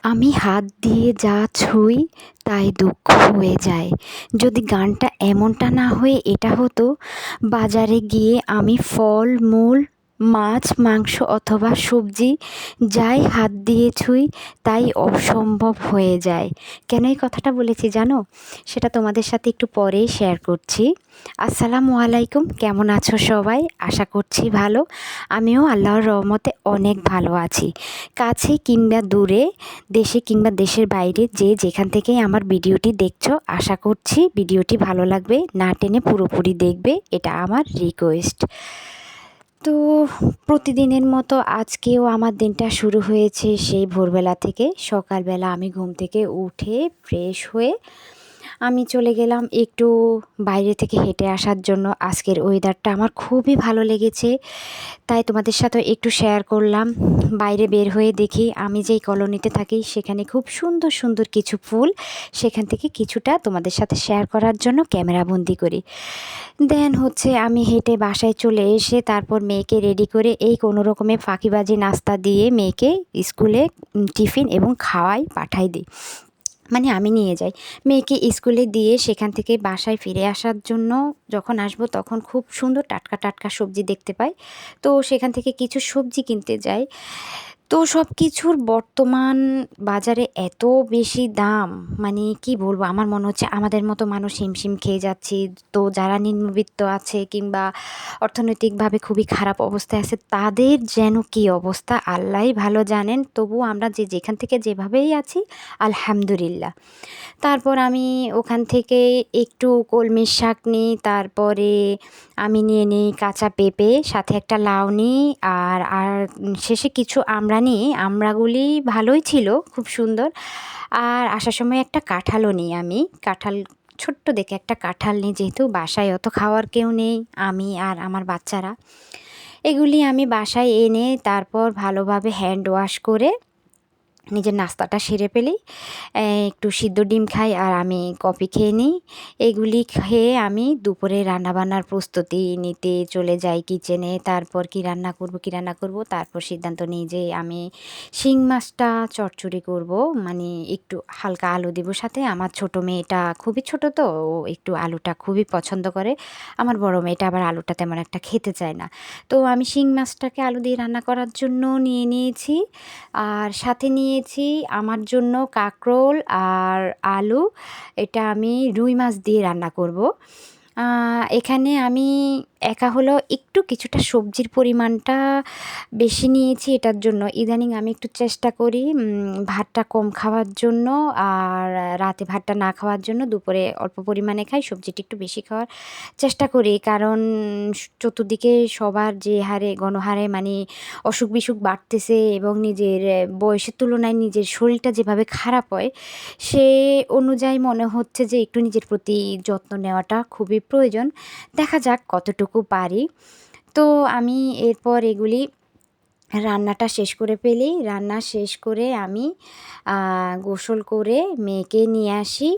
আমি হাত দিয়ে যা ছুঁই তাই দুঃখ হয়ে যায়। যদি গানটা এমনটা না হয়ে এটা হতো, বাজারে গিয়ে আমি ফল মূল, মাছ মাংস অথবা সবজি যাই হাত দিয়ে ছুঁই তাই অসম্ভব হয়ে যায়। কেন এই কথাটা বলেছি জানো? সেটা তোমাদের সাথে একটু পরেই শেয়ার করছি। আসসালামু আলাইকুম, কেমন আছো সবাই? আশা করছি ভালো। আমিও আল্লাহর রহমতে অনেক ভালো আছি। কাছে কিংবা দূরে, দেশে কিংবা দেশের বাইরে যে যেখান থেকেই আমার ভিডিওটি দেখছো, আশা করছি ভিডিওটি ভালো লাগবে, না টেনে পুরোপুরি দেখবে, এটা আমার রিকোয়েস্ট। তো প্রতিদিনের মতো আজকেও আমার দিনটা শুরু হয়েছে সেই ভোরবেলা থেকে। সকালবেলা আমি ঘুম থেকে উঠে ফ্রেশ হয়ে আমি চলে গেলাম একটু বাইরে থেকে হেঁটে আসার জন্য। আজকের ওয়েদারটা আমার খুবই ভালো লেগেছে, তাই তোমাদের সাথে একটু শেয়ার করলাম। বাইরে বের হয়ে দেখি আমি যেই কলোনিতে থাকি সেখানে খুব সুন্দর সুন্দর কিছু ফুল, সেখান থেকে কিছুটা তোমাদের সাথে শেয়ার করার জন্য ক্যামেরাবন্দি করি। দেন হচ্ছে আমি হেঁটে বাসায় চলে এসে তারপর মেয়েকে রেডি করে এই কোনো রকমে ফাঁকিবাজি নাস্তা দিয়ে মেয়েকে স্কুলে টিফিন এবং খাওয়াই পাঠাই দিই, মানে আমি নিয়ে যাই। মেয়েকে স্কুলে দিয়ে সেখান থেকে বাসায় ফিরে আসার জন্য যখন আসবো তখন খুব সুন্দর টাটকা টাটকা সবজি দেখতে পাই। তো সেখান থেকে কিছু সবজি কিনতে যাই। তো সব কিছুর বর্তমান বাজারে এত বেশি দাম, মানে কি বলবো, আমার মনে হচ্ছে আমাদের মতো মানুষ হিমশিম খেয়ে যাচ্ছি। তো যারা নিম্নবিত্ত আছে কিংবা অর্থনৈতিকভাবে খুবই খারাপ অবস্থায় আছে তাদের যেন কী অবস্থা আল্লাহই ভালো জানেন। তবুও আমরা যে যেখান থেকে যেভাবেই আছি আলহামদুলিল্লাহ। তারপর আমি ওখান থেকে একটু কলমির শাক নিই, তারপরে আমি নিয়ে নিই কাঁচা পেঁপে, সাথে একটা লাউ নিই, আর শেষে কিছু আমড়া নিই। আমড়াগুলি ভালোই ছিল, খুব সুন্দর। আর আসার সময় একটা কাঁঠালও নিই আমি। কাঁঠাল ছোট্ট দেখে একটা কাঁঠাল নিই, যেহেতু বাসায় অত খাওয়ার কেউ নেই, আমি আর আমার বাচ্চারা। এগুলি আমি বাসায় এনে তারপর ভালোভাবে হ্যান্ড ওয়াশ করে নিজের নাস্তাটা সেরে ফেলি। একটু সিদ্ধ ডিম খাই আর আমি কফি খেয়ে নিই। এগুলি খেয়ে আমি দুপুরে রান্নাবান্নার প্রস্তুতি নিতে চলে যাই কিচেনে। তারপর কী রান্না করব, তারপর সিদ্ধান্ত নিই যে আমি শিং মাছটা চচ্চড়ি করব, মানে একটু হালকা আলু দেবো সাথে। আমার ছোটো মেয়েটা খুবই ছোটো, তো ও একটু আলুটা খুবই পছন্দ করে। আমার বড় মেয়েটা আবার আলুটা তেমন একটা খেতে চায় না। তো আমি শিং মাছটাকে আলু দিয়ে রান্না করার জন্য নিয়ে নিয়েছি। আর সাথে নিয়েছি আমার জন্য কাঁকরোল আর আলু। এটা আমি রুই মাছ দিয়ে রান্না করব। এখানে আমি একা হলেও একটু কিছুটা সবজির পরিমাণটা বেশি নিয়েছি এটার জন্য। ইদানিং আমি একটু চেষ্টা করি ভাতটা কম খাওয়ার জন্য, আর রাতে ভাতটা না খাওয়ার জন্য দুপুরে অল্প পরিমাণে খাই, সবজিটা একটু বেশি খাওয়ার চেষ্টা করি। কারণ চতুর্দিকে সবার যে হারে গণহারে মানে অসুখ বিসুখ বাড়তেছে এবং নিজের বয়সের তুলনায় নিজের শরীরটা যেভাবে খারাপ হয়, সে অনুযায়ী মনে হচ্ছে যে একটু নিজের প্রতি যত্ন নেওয়াটা খুবই প্রয়োজন। দেখা যাক কতটুকু পারি। তো আমি এরপর এগুলি রান্নাটা শেষ করে ফেলি। রান্না শেষ করে আমি গোসল করে মেয়েকে নিয়ে আসি।